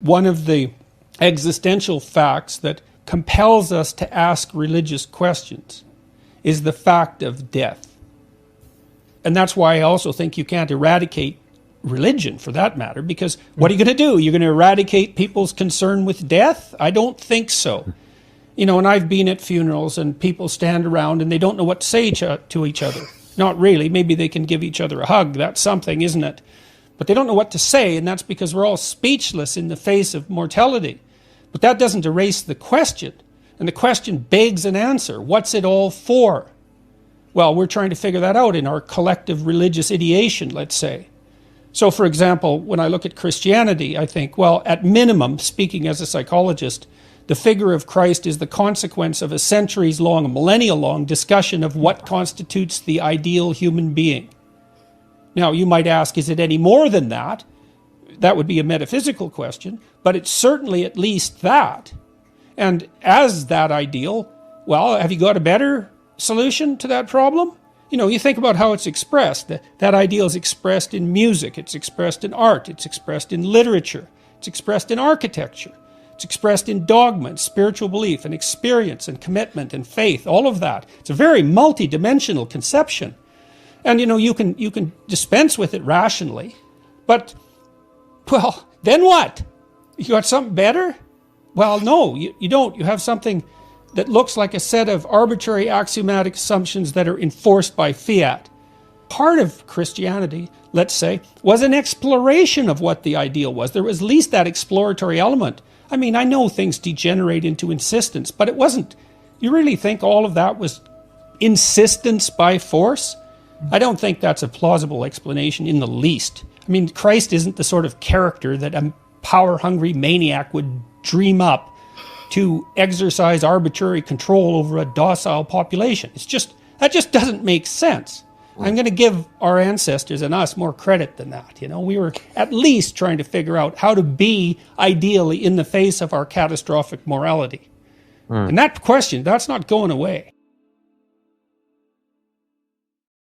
One of the existential facts that compels us to ask religious questions is the fact of death. And that's why I also think you can't eradicate religion, for that matter, because what are you going to do? You're going to eradicate people's concern with death? I don't think so. You know, and I've been at funerals and people stand around and they don't know what to say to each other. Not really. Maybe they can give each other a hug. That's something, isn't it? But they don't know what to say, and that's because we're all speechless in the face of mortality. But that doesn't erase the question. And the question begs an answer. What's it all for? Well, we're trying to figure that out in our collective religious ideation, let's say. So, for example, when I look at Christianity, I think, well, at minimum, speaking as a psychologist, the figure of Christ is the consequence of a centuries-long, a millennia-long discussion of what constitutes the ideal human being. Now, you might ask, is it any more than that? That would be a metaphysical question, but it's certainly at least that. And as that ideal, well, have you got a better solution to that problem? You know, you think about how it's expressed. That ideal is expressed in music, it's expressed in art, it's expressed in literature, it's expressed in architecture, it's expressed in dogma and spiritual belief and experience and commitment and faith, all of that. It's a very multi-dimensional conception. And, you know, you can dispense with it rationally, but, well, then what? You got something better? Well, no, you don't. You have something that looks like a set of arbitrary axiomatic assumptions that are enforced by fiat. Part of Christianity, let's say, was an exploration of what the ideal was. There was at least that exploratory element. I mean, I know things degenerate into insistence, but it wasn't. You really think all of that was insistence by force? I don't think that's a plausible explanation in the least. I mean, Christ isn't the sort of character that a power-hungry maniac would dream up to exercise arbitrary control over a docile population. That just doesn't make sense. I'm going to give our ancestors and us more credit than that. You know, we were at least trying to figure out how to be ideally in the face of our catastrophic morality. And that question, that's not going away.